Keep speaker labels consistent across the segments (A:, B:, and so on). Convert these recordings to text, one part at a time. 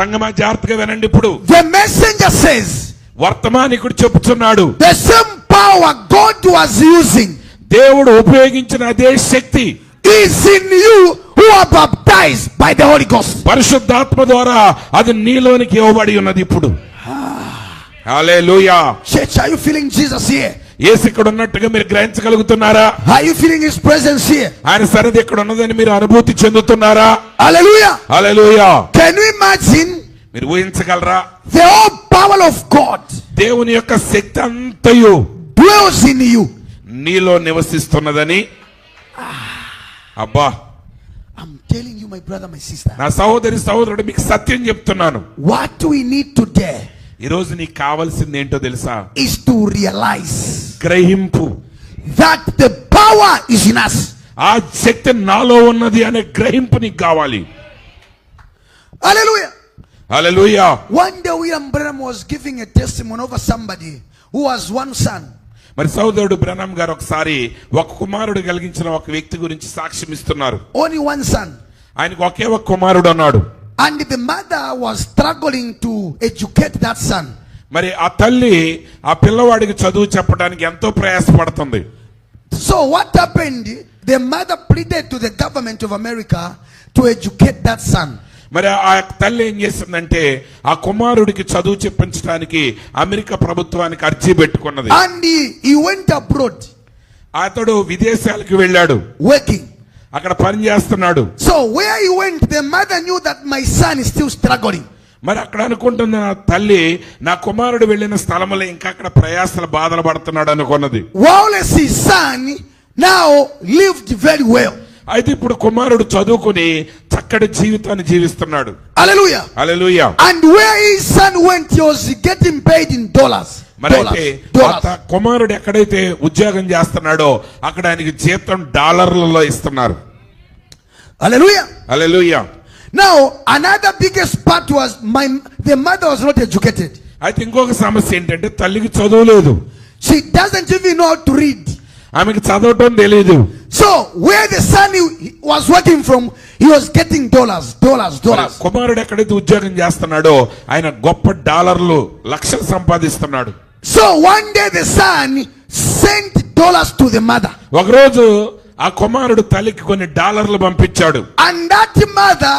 A: సంగమా జాగ్రత్తగా వినండి. ఇప్పుడు
B: the messenger says,
A: వర్తమానికుడు చెప్తున్నాడు,
B: the same power God was using
A: దేవుడు ఉపయోగించిన అదే శక్తి
B: is in you who are baptized by the Holy Ghost.
A: పరిశుద్ధాత్మ ద్వారా అది నీలోనికి ఇవ్వబడి ఉన్నది ఇప్పుడు. హల్లెలూయా.
B: Church, are you feeling Jesus here?
A: యేసు ఇక్కడ ఉన్నట్టుగా మీరు గ్రహించగలుగుతున్నారా?
B: Are you feeling his presence here?
A: ఆయన సరిది ఇక్కడ ఉన్నదని మీరు అనుభూతి చెందుతున్నారా?
B: Hallelujah.
A: Hallelujah.
B: Can you imagine
A: మీరు ఊహించగలరా?
B: the whole power of God
A: దేవుని యొక్క శక్తి అంతయు
B: dwells in you.
A: నీలో నివసిస్తున్నదని. అబ్బా,
B: I'm telling you, my brother, my sister,
A: నా సహోదరి సహోదరుడు, మీకు సత్యం చెప్తున్నాను.
B: what do we need today
A: ఈ రోజు నీకు కావాల్సింది ఏంటో తెలుసా?
B: is to realize
A: గ్రహింపు.
B: that the power is in us.
A: ఆ శక్తి నాలో ఉన్నది అనే గ్రహింపు నీకు కావాలి.
B: Hallelujah.
A: Hallelujah.
B: One day William Branham was giving a testimony over somebody who has one son.
A: మరి సహోదరుడు బ్రహ్నం గారు ఒకసారి ఒక కుమారుడు కలిగించిన ఒక వ్యక్తి గురించి సాక్ష్యం ఇస్తున్నారు.
B: Only one son.
A: ఆయనకు ఒకే ఒక కుమారుడు అన్నాడు.
B: And the mother was struggling to educate that son.
A: మరి ఆ తల్లి ఆ పిల్లవాడికి చదువు చెప్పడానికి ఎంతో ప్రయాసపడుతుంది.
B: So what happened? The mother pleaded to the government of America to educate that son.
A: మరి ఆ తల్లి ఏం చేసిందంటే ఆ కుమారుడికి చదువు చెప్పించడానికి అమెరికా ప్రభుత్వానికి అర్జీ పెట్టుకున్నది.
B: And he went abroad.
A: అతడు విదేశాలకు వెళ్ళాడు,
B: Working.
A: అక్కడ పని చేస్తున్నాడు.
B: So where he went, the mother knew that my son is still struggling.
A: మరి అక్కడ అనుకుంటున్న తల్లి, నా కుమారుడు వెళ్ళిన స్థలంలో ఇంకా అక్కడ ప్రయాసల బాధలు పడుతున్నాడు అనుకున్నది.
B: While his son now lived very well.
A: అయితే ఇప్పుడు కుమారుడు చదువుకుని చక్కటి జీవితాన్ని జీవిస్తున్నాడు.
B: Hallelujah.
A: Hallelujah.
B: And where his son went, he was getting paid in dollars.
A: మరి అయితే కుమారుడు ఎక్కడైతే ఉద్యోగం చేస్తున్నాడో అక్కడ ఆయనకి జీతం డాలర్లలో ఇస్తున్నారు.
B: Hallelujah.
A: Hallelujah.
B: Now another biggest part was the mother was not educated.
A: అయితే ఇంకొక సమస్య ఏంటంటే తల్లికి చదువు లేదు.
B: She doesn't even know how to read.
A: ఆమెకి చదవటం తెలియదు.
B: So where the son was working from, he was getting dollars.
A: కుమారుడు ఎక్కడైతే ఉద్యోగం చేస్తున్నాడో ఆయన గొప్ప డాలర్లు లక్షలు సంపాదిస్తున్నాడు.
B: So one day the son sent dollars to the mother.
A: ఒకరోజు ఆ కుమారుడు తల్లికి కొన్ని డాలర్లు పంపించాడు.
B: And that mother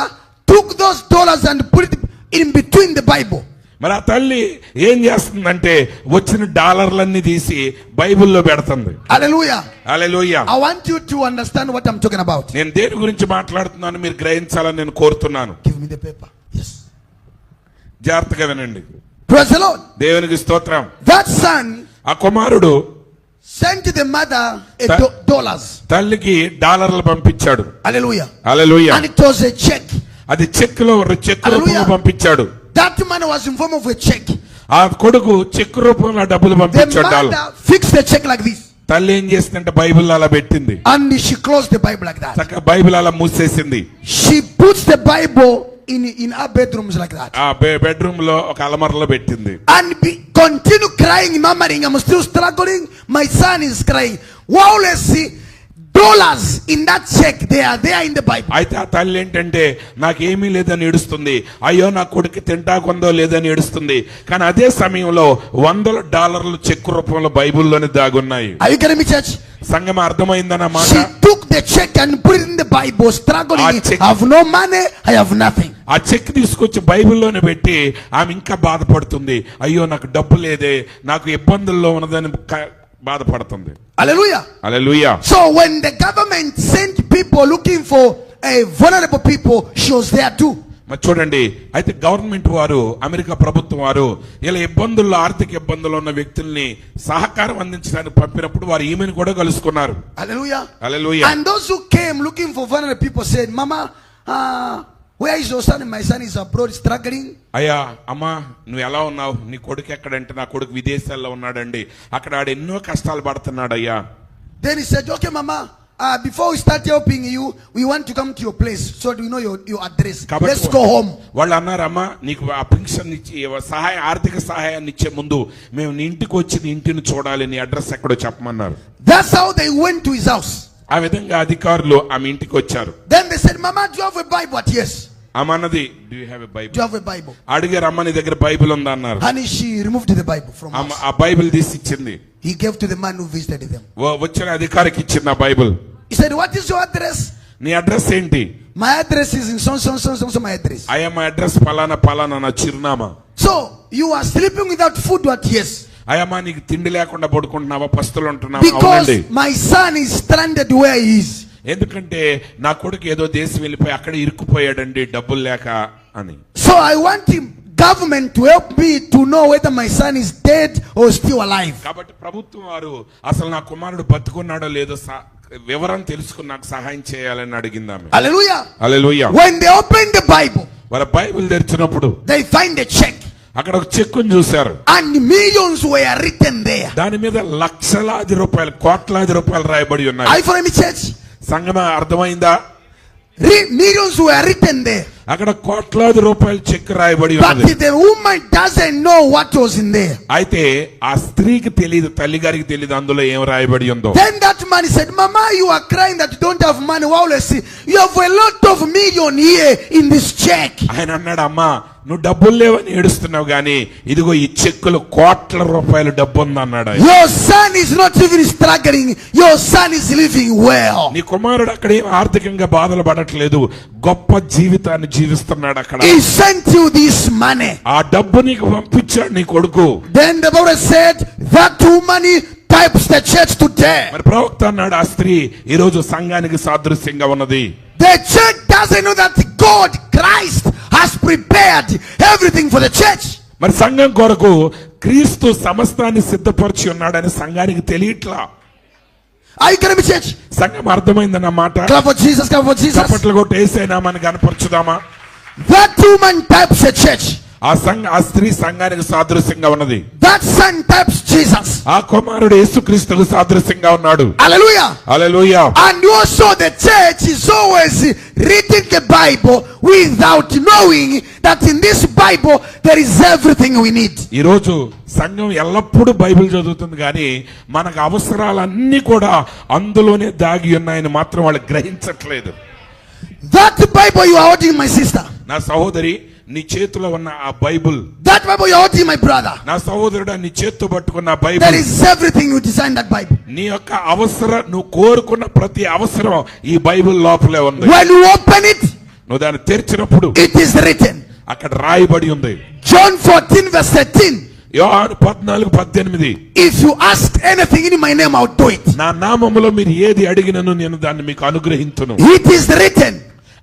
B: took those dollars and put it in between the Bible.
A: మరి ఆ తల్లి ఏం చేస్తుందంటే వచ్చిన డాలర్లన్నీ తీసి బైబిల్లో పెడుతుంది.
B: Hallelujah.
A: Hallelujah.
B: I want you to understand what I'm talking about.
A: నేను దేని గురించి మాట్లాడుతున్నాను మీరు గ్రహించాలని నేను కోరుతున్నాను.
B: Give me the paper. Yes.
A: జాగ్రత్తగా వినండి.
B: Praise the Lord.
A: దేవునికి స్తోత్రం.
B: That son
A: ఆ కుమారుడు
B: sent the mother dollars.
A: తల్లికి డాలర్లు పంపించాడు.
B: Hallelujah.
A: Hallelujah.
B: And it was a check.
A: అది చెక్ రూపంలో పంపించాడు.
B: That man was in form of a check.
A: ఆ కొడుకు చెక్ రూపంలో డబ్బులు
B: The
A: పంపించాడు.
B: mother fixed the check like this.
A: తల్లి ఏం చేసిందంటే బైబిల్ అలా పెట్టింది.
B: And she closed the Bible like that.
A: చక్కగా బైబిల్ అలా మూసేసింది.
B: She puts the Bible in our bedrooms like that.
A: ఆ బెడ్రూమ్ లో ఒక అలమరలో పెట్టింది.
B: And continue crying, murmuring, I'm still struggling. My son is crying. Wow, let's see. Dollars in that check, they are there in the Bible.
A: అయితే ఆ తల్లి ఏంటంటే నాకేమీ లేదని ఏడుస్తుంది. అయ్యో నా కొడుకు తింటాకుందో లేదని ఏడుస్తుంది. కానీ అదే సమయంలో $100 చెక్ రూపంలో బైబిల్లోనే దాగున్నాయి.
B: Are you getting me, church?
A: సంగమ అర్థమైందన్న మాట.
B: She took the check and put it in the Bible, struggling. I have no money, I have nothing.
A: ఆ చెక్ తీసుకొచ్చి బైబిల్లోనే పెట్టి ఆమె ఇంకా బాధపడుతుంది. అయ్యో నాకు డబ్బు లేదే, నాకు ఇబ్బందుల్లో ఉన్నదని బాధపడుతుంది.
B: Hallelujah.
A: Hallelujah.
B: So when the government sent people looking for a vulnerable people, she was there too.
A: మరి చూడండి, అయితే గవర్నమెంట్ వారు అమెరికా ప్రభుత్వం వారు ఇలా ఇబ్బందుల్లో ఆర్థిక ఇబ్బందుల్లో ఉన్న వ్యక్తుల్ని సహకారం అందించడానికి పంపినప్పుడు వారు ఈమెను కూడా కలుసుకున్నారు.
B: Hallelujah.
A: Hallelujah.
B: And those who came looking for vulnerable people said, Mama, where is your son? My son is abroad struggling.
A: అయ్యా అమ్మా నువ్వు ఎలా ఉన్నావు, నీ కొడుకు ఎక్కడంటే నా కొడుకు విదేశాల్లో ఉన్నాడండి, అక్కడ ఆడు ఎన్నో కష్టాలు పడుతున్నాడు అయ్యా.
B: Then he said, okay mama, before we start helping you, we want to come to your place so we know your address. Let's go home.
A: వాళ్ళు అన్నారు, అమ్మా నీకు ఆ పెన్షన్ ఇచ్చి ఆర్థిక సహాయాన్ని ఇచ్చే ముందు మేము నీ ఇంటికి వచ్చి నీ ఇంటిని చూడాలి, నీ అడ్రస్ ఎక్కడో చెప్పమన్నారు.
B: That's how they went to his house.
A: ఆ విధంగా అధికారులు ఆమె ఇంటికి వచ్చారు.
B: Then they said, Mama, do you have a Bible? Yes.
A: ఆమె అన్నది, "Do you have a Bible?"
B: Do you have a Bible?
A: అడిగారు, అమ్మ నీ దగ్గర బైబిల్ ఉందా అన్నారు.
B: And she removed the Bible from
A: ఆమె
B: us.
A: ఆ బైబిల్ తీసి ఇచ్చింది.
B: He gave to the man who visited them.
A: వచ్చిన అధికారికి ఇచ్చింది ఆ Bible.
B: He said, "What is your address?"
A: నీ అడ్రస్ ఏంటి?
B: My address is in so my address.
A: అయ్యా మా అడ్రస్ పలానా పలానా నా చిరునామా.
B: So you are sleeping without food, what? Yes.
A: అయ్యమ్మా నీకు తిండి లేకుండా పడుకుంటున్నావా, పస్తులు ఉంటున్నావా?
B: Because
A: అవునండి.
B: my son is stranded where he is.
A: ఎందుకంటే నా కొడుకు ఏదో దేశం వెళ్ళిపోయి అక్కడ ఇరుక్కుపోయాడండి డబ్బులు లేక అని.
B: So I want him, government, to help me to know whether my son is dead or still alive.
A: కాబట్టి ప్రభుత్వం వారు అసలు నా కుమారుడు బతుకున్నాడో లేదో వివరం తెలుసుకుని నాకు సహాయం చేయాలని అడిగిందామె.
B: Hallelujah.
A: Hallelujah.
B: When they opened the Bible,
A: వాళ్ళ బైబిల్ తెరిచినప్పుడు
B: they find a check.
A: అక్కడ ఒక చెక్కును చూశారు.
B: And millions were written there.
A: దాని మీద లక్షలాది రూపాయలు, కోట్లాది రూపాయలు రాయబడి ఉన్నాయి.
B: Are you following me, church?
A: సంగమా అర్థమైందా?
B: Millions were written there.
A: అక్కడ కోట్లాది రూపాయలు చెక్ రాయబడి
B: But
A: ఉన్నది.
B: the woman doesn't know what was in there.
A: అయితే ఆ స్త్రీకి తెలియదు, తల్లి గారికి తెలియదు అందులో ఏం రాయబడి ఉందో.
B: Then that man said, "Mama, you are crying that you don't have money. Wow, let's see. You have a lot of million here in this check."
A: ఆయన అన్నాడు, అమ్మా నువ్వు డబ్బులు లేవని ఏడుస్తున్నావు గానీ ఇదిగో ఈ చెక్కులు కోట్ల రూపాయలు డబ్బు ఉంది అన్నాడు ఆయన.
B: Your son is not even struggling. Your son is living well.
A: నీ కుమారుడు అక్కడ ఏం ఆర్థికంగా బాధలు పడట్లేదు, గొప్ప జీవితాన్ని జీవిస్తున్నాడు అక్కడ.
B: He sent you this money.
A: ఆ డబ్బు నీకు పంపించాడు నీ కొడుకు.
B: Then the Bible said that woman types the church today.
A: మరి ప్రవక్త అన్నాడు, ఆ స్త్రీ ఈ రోజు సంఘానికి సాదృశ్యంగా ఉన్నది.
B: The church doesn't know that God, Christ, has prepared everything for the church.
A: మరి సంఘం కొరకు క్రీస్తు సమస్తాన్ని సిద్ధపరిచి ఉన్నాడని సంఘానికి తెలియట్లా.
B: Are you getting me, church?
A: సంఘం అర్థమైందన్న మాట.
B: Clap for Jesus, clap for Jesus.
A: చప్పట్లు కొట్టి యేసయ్యనా మనకి కనపరచుదామా?
B: That woman types a church.
A: ఆ స్త్రీ సంఘానికి సాదృశ్యంగా ఉన్నది.
B: That son types Jesus.
A: ఆ కుమారుడు యేసుక్రీస్తుకు సాదృశ్యంగా ఉన్నాడు.
B: Hallelujah.
A: Hallelujah.
B: And also the church is always reading the Bible without knowing that in this Bible there is everything we need.
A: ఈ రోజు సంఘం ఎల్లప్పుడూ బైబిల్ చదువుతుంది కానీ మనకు అవసరాలన్నీ కూడా అందులోనే దాగి ఉన్నాయని మాత్రం వాళ్ళు గ్రహించట్లేదు.
B: That Bible you are holding, my sister.
A: నా సహోదరి, నీ చేతిలో ఉన్న ఆ Bible.
B: That Bible you are holding, my brother.
A: నా సహోదరుడా, నీ చేత్తో పట్టుకున్న
B: There
A: Bible.
B: is everything you design that Bible.
A: నీ యొక్క అవసరం, నువ్వు కోరుకున్న ప్రతి అవసరం ఈ బైబిల్ లోపలే ఉంది.
B: When you open it,
A: నువ్వు దాన్ని తెరిచినప్పుడు
B: it is written.
A: అక్కడ రాయబడి ఉంది.
B: John 14 verse 13.
A: యోహాను 14:18.
B: If you ask anything in my name, I'll do it.
A: నా నామములో మీరు ఏది అడిగినను నేను దాన్ని మీకు అనుగ్రహించును.
B: It is written.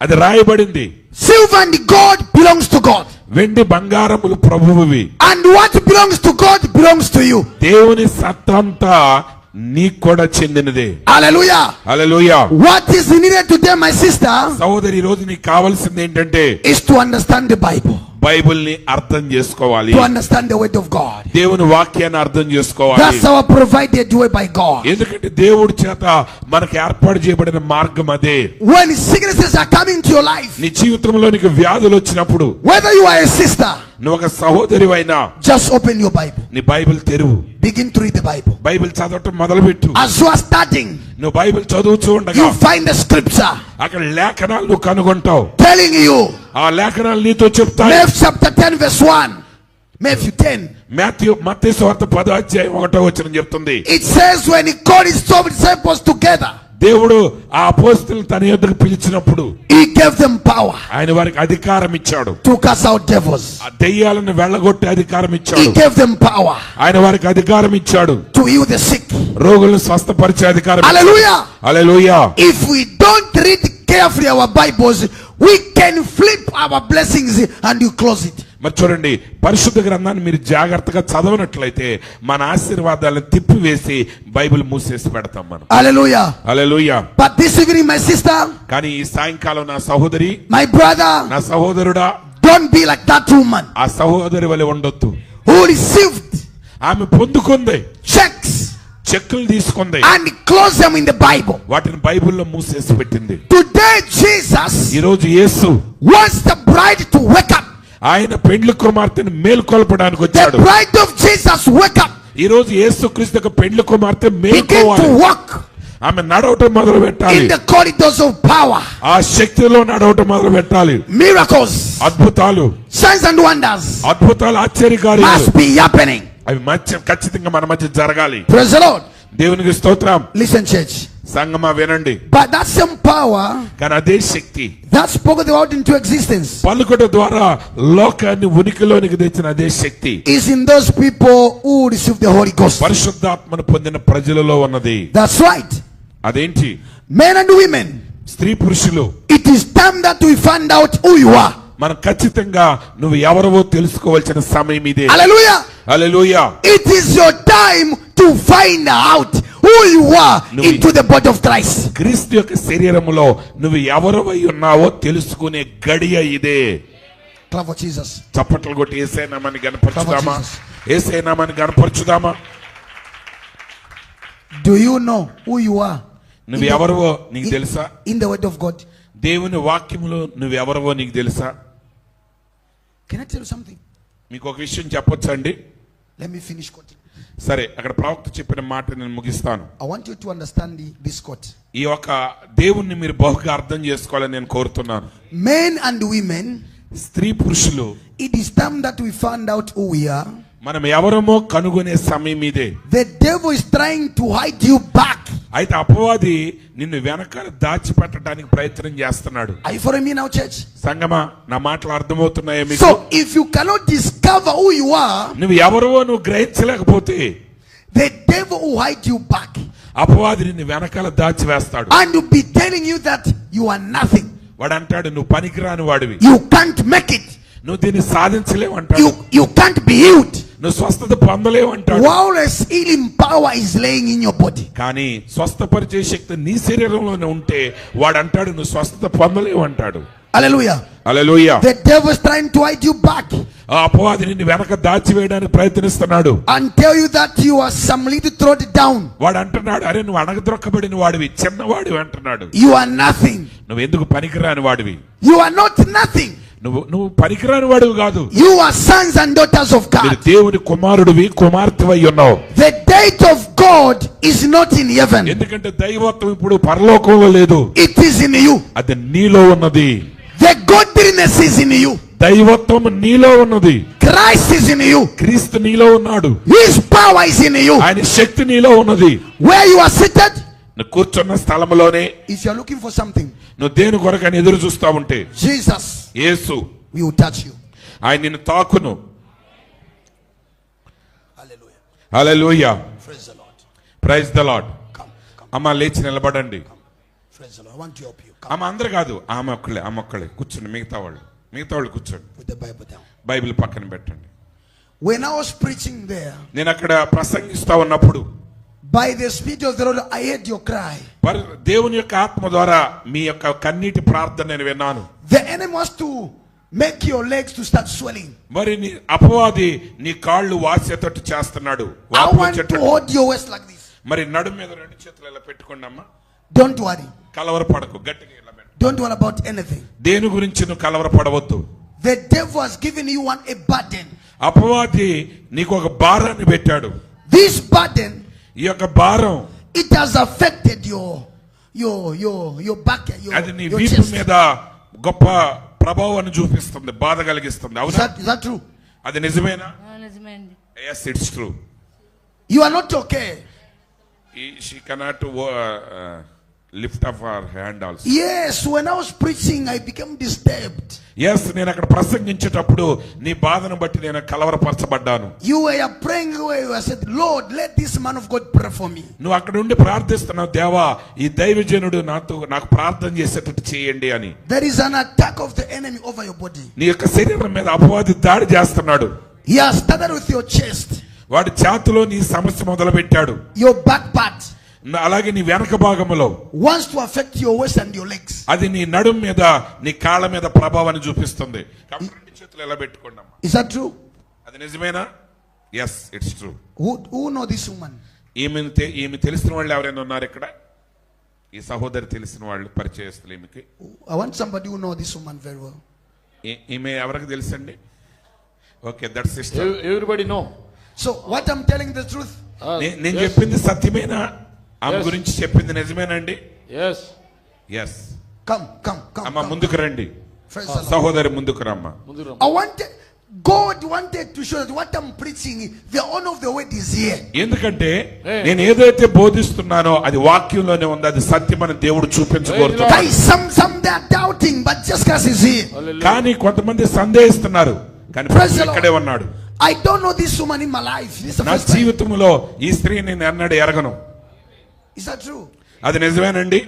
A: అది రాయబడింది.
B: Silver and gold belongs to God.
A: వెండి బంగారములు ప్రభువువి.
B: And what belongs to God belongs to you.
A: దేవుని సత్తంతా నీకు కూడా చెందినదే.
B: Hallelujah.
A: Hallelujah.
B: What is needed today, my sister,
A: సహోదరి, ఈ రోజు నీకు కావాల్సింది ఏంటంటే
B: is to understand the Bible.
A: Bible ని అర్థం చేసుకోవాలి.
B: To understand the word of God.
A: దేవుని వాక్యాన్ని అర్థం చేసుకోవాలి.
B: That's our provided way by God.
A: ఎందుకంటే దేవుడి చేత మనకు ఏర్పాటు చేయబడిన మార్గం అదే.
B: When sicknesses are coming to your life,
A: నీ జీవితంలోనికి వ్యాధులు వచ్చినప్పుడు,
B: whether you are a sister,
A: నువ్వు ఒక సహోదరివైనా,
B: just open your Bible.
A: నీ బైబిల్ తెరువు.
B: Begin to read the Bible.
A: Bible చదవటం మొదలుపెట్టు.
B: As you are studying,
A: నువ్వు బైబిల్ చదువుతూ ఉండగా
B: you find the scripture
A: అక్కడ లేఖనాలు నువ్వు కనుగొంటావు.
B: telling you.
A: ఆ లేఖనాలు నీతో చెప్తాయి.
B: Matthew chapter 10 verse 1. Matthew 10.
A: మత్తయి సువార్త 10:1 చెప్తుంది.
B: It says when he called his 12 disciples together,
A: దేవుడు ఆ అపోస్తలులను తన యొద్దకు పిలిచినప్పుడు
B: he gave them power
A: ఆయన వారికి అధికారం ఇచ్చాడు.
B: to cast out devils.
A: ఆ దెయ్యాలను వెళ్ళగొట్టే అధికారం
B: He
A: ఇచ్చాడు.
B: gave them power
A: ఆయన వారికి అధికారం ఇచ్చాడు.
B: to heal the sick.
A: రోగులను స్వస్థపరిచే అధికారం.
B: Hallelujah.
A: Hallelujah.
B: If we don't read carefully our Bibles, we can flip our blessings and you close it.
A: మరి చూడండి, పరిశుద్ధ గ్రంథాన్ని మీరు జాగ్రత్తగా చదవనట్లయితే మన ఆశీర్వాదాలను తిప్పివేసి బైబిల్ మూసేసి పెడతాం మనం.
B: Hallelujah.
A: Hallelujah.
B: But this evening, my sister,
A: కానీ ఈ సాయంకాలం నా సహోదరి,
B: my brother,
A: నా సహోదరుడా,
B: don't be like that woman
A: ఆ సహోదరి వలె ఉండొద్దు.
B: who received
A: ఆమె పొందుకుంది,
B: checks
A: చెక్కులు తీసుకుంది,
B: and closed them in the Bible.
A: వాటిని బైబిల్లో మూసేసి పెట్టింది.
B: Today, Jesus
A: ఈ రోజు యేసు
B: wants the bride to wake up.
A: ఆయన పెండ్లి కుమార్తెను మేల్కొల్పడానికి
B: The
A: వచ్చాడు.
B: bride of Jesus wake up.
A: ఈ రోజు యేసుక్రీస్తు యొక్క పెండ్లి కుమార్తె
B: Begin
A: మేల్కోవాలి.
B: to walk.
A: ఆమె నడవటం మొదలు పెట్టాలి.
B: in the corridors of power.
A: ఆ శక్తిలో నడవటం మొదలు పెట్టాలి.
B: Miracles,
A: అద్భుతాలు,
B: signs and wonders
A: అద్భుతాలు, ఆశ్చర్యకార్యాలు
B: must be happening.
A: అవి ఖచ్చితంగా మన మధ్య జరగాలి.
B: Praise the Lord.
A: దేవునికి స్తోత్రం.
B: Listen, church.
A: సంగమా వినండి.
B: But that same power
A: కానీ అదే శక్తి
B: that spoke the world into existence
A: పలుకుట ద్వారా లోకాన్ని ఉనికిలోనికి తెచ్చిన అదే శక్తి
B: is in those people who receive the Holy Ghost.
A: పరిశుద్ధాత్మను పొందిన ప్రజలలో ఉన్నది.
B: That's right.
A: అదేంటి?
B: Men and women,
A: స్త్రీ పురుషులు,
B: it is time that we find out who you are.
A: మనం ఖచ్చితంగా నువ్వు ఎవరవో తెలుసుకోవాల్సిన సమయం ఇదే.
B: Hallelujah.
A: Hallelujah.
B: It is your time to find out who you are into the body of Christ.
A: క్రీస్తు యొక్క శరీరములో నువ్వు ఎవరవై ఉన్నావో తెలుసుకునే గడియ ఇదే.
B: Clap for Jesus.
A: చప్పట్లు కొట్టి యేసయ్య నామాన్ని గణపరచుదామా?
B: Jesus.
A: యేసయ్య నామాన్ని గణపరచుదామా?
B: Do you know who you are?
A: నువ్వు ఎవరవో నీకు తెలుసా?
B: In the word of God.
A: దేవుని వాక్యములో నువ్వు ఎవరవో నీకు తెలుసా?
B: Can I tell you something?
A: మీకు ఒక విషయం చెప్పొచ్చా అండి?
B: Let me finish quoting.
A: సరే, అక్కడ ప్రవక్త చెప్పిన మాట నేను ముగిస్తాను.
B: I want you to understand this quote.
A: ఈ యొక్క దేవుణ్ణి మీరు బహుగా అర్థం చేసుకోవాలని నేను కోరుతున్నాను.
B: Men and women,
A: స్త్రీ పురుషులు,
B: it is time that we find out who we are.
A: మనం ఎవరమో కనుగొనే సమయం ఇదే.
B: The devil is trying to hide you back.
A: అయితే అపవాది నిన్ను వెనకాల దాచిపెట్టడానికి ప్రయత్నం చేస్తున్నాడు.
B: Are you following me now, church?
A: సంగమా, నా మాటలు అర్థమవుతున్నాయా మీకు?
B: So if you cannot discover who you are,
A: నువ్వు ఎవరవో నువ్వు గ్రహించలేకపోతే
B: the devil will hide you back
A: అపవాది నిన్ను వెనకాల దాచివేస్తాడు.
B: and will be telling you that you are nothing.
A: వాడు అంటాడు, నువ్వు పనికిరాని వాడివి,
B: You can't make it.
A: నువ్వు దీన్ని సాధించలేవు అంటాడు.
B: You can't be healed.
A: నువ్వు స్వస్థత పొందలేవు అంటాడు.
B: Whilst healing power is laying in your body.
A: కానీ స్వస్థపరిచే శక్తి నీ శరీరంలోనే ఉంటే వాడు అంటాడు నువ్వు స్వస్థత పొందలేవు అంటాడు.
B: Hallelujah.
A: Hallelujah.
B: The devil is trying to hide you back
A: ఆ అపవాది నిన్ను వెనక దాచివేయడానికి ప్రయత్నిస్తున్నాడు.
B: and tell you that you are some little throwed down.
A: వాడు అంటున్నాడు, అరే నువ్వు అణగద్రొక్కబడిన వాడివి, చిన్నవాడివి అంటున్నాడు.
B: You are nothing.
A: నువ్వు ఎందుకు పనికిరాని వాడివి?
B: You are not nothing.
A: నువ్వు పనికిరాని వాడివి కాదు.
B: You are sons and daughters of
A: మీరు
B: God.
A: దేవుని కుమారుడివి, కుమార్తెవై ఉన్నావు.
B: The date of God is not in heaven.
A: ఎందుకంటే దైవత్వం ఇప్పుడు పరలోకంలో లేదు,
B: It is in you.
A: అది నీలో ఉన్నది.
B: The godliness is in you.
A: దైవత్వం నీలో ఉన్నది.
B: Christ is in you.
A: క్రీస్తు నీలో ఉన్నాడు.
B: His power is in you.
A: ఆయన శక్తి నీలో ఉన్నది.
B: Where you are seated,
A: నువ్వు కూర్చున్న స్థలంలోనే
B: if you are looking for something,
A: నువ్వు దేని కొరకని ఎదురు చూస్తా ఉంటే
B: Jesus
A: Yesu
B: will touch you.
A: ఆయన నిన్ను తాకును.
B: Hallelujah.
A: Hallelujah.
B: Praise the Lord.
A: Praise the lord.
B: Come.
A: అమ్మ లేచి నిలబడండి.
B: Praise the Lord. I want to help you. Come
A: అమ్మ అందరు కాదు, ఆమె ఒక్కళ్ళే కూర్చోండి. మిగతా వాళ్ళు కూర్చోండి.
B: with the Bible down.
A: Bible పక్కన పెట్టండి.
B: When I was preaching there,
A: నేను అక్కడ ప్రసంగిస్తా ఉన్నప్పుడు
B: by the Spirit of the Lord, I heard your cry.
A: దేవుని యొక్క ఆత్మ ద్వారా మీ యొక్క కన్నీటి ప్రార్థన నేను విన్నాను.
B: The enemy wants to make your legs to start swelling.
A: మరి నీ అపవాది నీ కాళ్ళు వాసేటట్టు చేస్తున్నాడు.
B: I want to hold your waist like this.
A: మరి నడుము మీద రెండు చేతులు ఇలా పెట్టుకోండి అమ్మా.
B: Don't worry.
A: కలవరపడకు, గట్టిగా ఇలా పెట్టు.
B: Don't worry about anything.
A: దేని గురించి నువ్వు కలవరపడవద్దు.
B: The devil has given you a burden.
A: అపవాది నీకు ఒక భారాన్ని పెట్టాడు.
B: This burden,
A: ఈ యొక్క భారం
B: it has affected your back,
A: అది నీ
B: your
A: వీపు
B: chest.
A: మీద గొప్ప ప్రభావాన్ని చూపిస్తుంది, బాధ కలిగిస్తుంది.
B: Is
A: అవునా?
B: that true?
A: అది నిజమేనా?
C: నిజమేండి.
A: Yes, it's true.
B: You are not okay.
A: She cannot lift up her hand also.
B: Yes, when I was preaching, I became disturbed.
A: Yes, నేను అక్కడ ప్రసంగించేటప్పుడు నీ బాధను బట్టి నేను కలవరపరచబడ్డాను.
B: You were praying, you said, Lord, let this man of God pray for me.
A: నువ్వు అక్కడ ఉండి ప్రార్థిస్తున్నావు, దేవా ఈ దైవజనుడు నాకు ప్రార్థన చేసేటట్టు చేయండి అని.
B: There is an attack of the enemy over your body.
A: నీ యొక్క శరీరం మీద అపవాది దాడి చేస్తున్నాడు.
B: He has started with your chest,
A: వాడి ఛాతీలో నీ సమస్య మొదలు పెట్టాడు.
B: your back part.
A: అలాగే నీ వెనక భాగంలో
B: wants to affect your waist and your legs.
A: అది నీ నడుము మీద నీ కాళ్ళ మీద ప్రభావాన్ని చూపిస్తుంది. కాబట్టి రెండు చేతులు ఎలా పెట్టుకోండి అమ్మా.
B: Is that true?
A: అది నిజమేనా? Yes, it's true.
B: Who know this woman?
A: ఈమె తెలిసిన వాళ్ళు ఎవరైనా ఉన్నారు ఇక్కడ? ఈ సహోదరి తెలిసిన వాళ్ళు పరిచయస్తులు ఈమెకి.
B: I want somebody who know this woman very well.
A: ఈమె ఎవరికి తెలుసండి? Okay, that's sister.
D: Everybody know.
B: So what I'm telling the truth?
A: నేను చెప్పింది సత్యమేనా? ఆమె గురించి చెప్పింది నిజమేనండి?
C: Yes.
A: ఎస్.
B: Come.
A: అమ్మ ముందుకు రండి,
B: Praise the Lord.
A: సహోదరి ముందుకు రమ్మ.
B: God wanted to show that what I'm preaching, the honor of the word is here.
A: ఎందుకంటే నేను ఏదైతే బోధిస్తున్నానో అది వాక్యంలోనే ఉంది, అది సత్యమని దేవుడు చూపించగోరుతున్నాడు.
B: Guys, some they are doubting, but just because is here.
C: Hallelujah.
A: కానీ కొంతమంది సందేహిస్తున్నారు, కానీ
B: Praise the Lord.
A: ఇక్కడే ఉన్నాడు.
B: I don't know this woman in my life. This is the
A: నా
B: first time.
A: జీవితంలో ఈ స్త్రీని నేను ఎన్నడూ ఎరగను.
B: Is that true?
A: అది నిజమేనండి.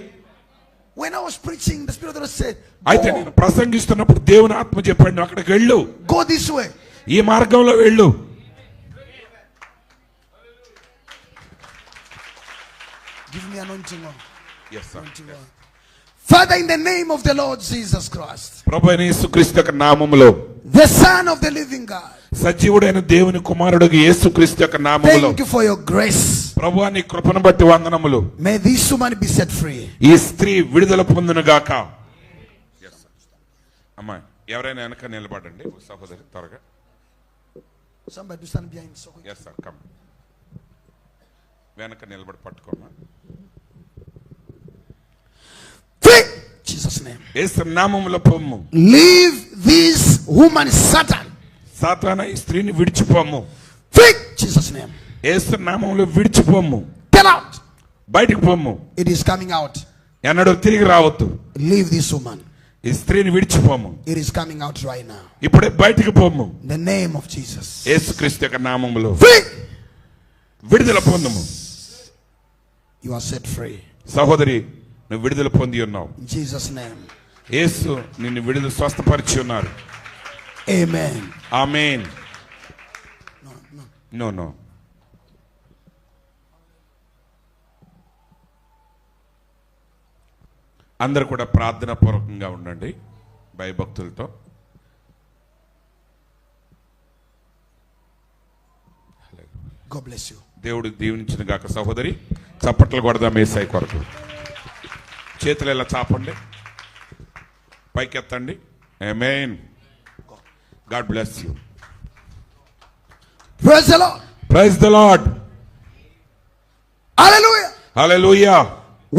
B: When I was preaching, the Spirit of the Lord said,
A: అయితే నేను ప్రసంగిస్తున్నప్పుడు దేవుని ఆత్మ చెప్పాడు, నువ్వు అక్కడికి వెళ్ళు,
B: go this way.
A: ఈ మార్గంలో వెళ్ళు.
B: Give me anointing on.
A: Yes, sir.
B: Anointing on. Father, in the name of the Lord Jesus Christ,
A: ప్రభువైన యేసుక్రీస్తు యొక్క నామములో,
B: the Son of the living God,
A: సజీవుడైన దేవుని కుమారుడు యేసుక్రీస్తు యొక్క నామములో,
B: thank you for your grace.
A: ప్రభువా నీ కృపను బట్టి వందనములు.
B: May this woman be set free.
A: ఈ స్త్రీ విడుదల పొందును గాక. అమ్మా ఎవరైనా వెనక నిలబడండి, సహోదరి త్వరగా.
B: Somebody do stand behind. So quick.
A: Yes sir, come. వెనక నిలబడి పట్టుకోమ్మా.
B: Free. Jesus' name.
A: యేసు నామములో పొమ్ము.
B: Leave this woman, Satan.
A: సాతానా ఈ స్త్రీని విడిచిపోమ్ము.
B: Free. Jesus' name.
A: యేసు నామములో విడిచిపోమ్ము.
B: Get out.
A: బయటికి పొమ్ము.
B: It is coming out.
A: ఎన్నడూ తిరిగి రావద్దు.
B: Leave this woman.
A: ఈ స్త్రీని విడిచిపోమ్ము.
B: It is coming out right now.
A: ఇప్పుడే బయటికి పొమ్ము.
B: In the name of Jesus.
A: యేసుక్రీస్తు యొక్క నామములో
B: Free.
A: విడుదల పొందుము.
B: You are set free.
A: సహోదరి, నువ్వు విడుదల పొంది ఉన్నావు.
B: In Jesus' name.
A: యేసు నిన్ను విడుదల స్వస్థపరిచి ఉన్నారు.
B: Amen.
A: ఆమేన్. నో అందరూ కూడా ప్రార్థనా పూర్వకంగా ఉండండి, భయభక్తులతో.
B: God bless you.
A: దేవుడు దీవించిన గాక. సహోదరి చప్పట్లు కొడదాం యేసయ్య కొరకు. చేతులు ఇలా చాపండి, పైకెత్తండి. ఆమేన్. God bless you.
B: Praise the Lord.
A: Praise the lord.
B: Hallelujah.
A: Hallelujah.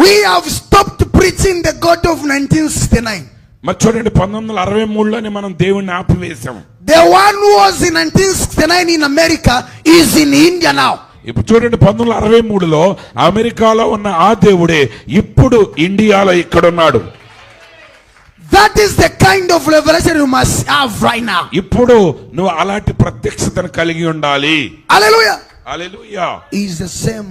B: We have stopped preaching the God of 1969.
A: మరి చూడండి, 1963లోనే మనం దేవుణ్ణి ఆపివేశాం.
B: The one who was in 1969 in America is in India now.
A: ఇప్పుడు చూడండి, 1963లో అమెరికాలో ఉన్న ఆ దేవుడే ఇప్పుడు ఇండియాలో ఇక్కడున్నాడు.
B: That is the kind of revelation you must have right now.
A: ఇప్పుడు నువ్వు అలాంటి ప్రత్యక్షతను కలిగి ఉండాలి.
B: Hallelujah.
A: Hallelujah.
B: He is the same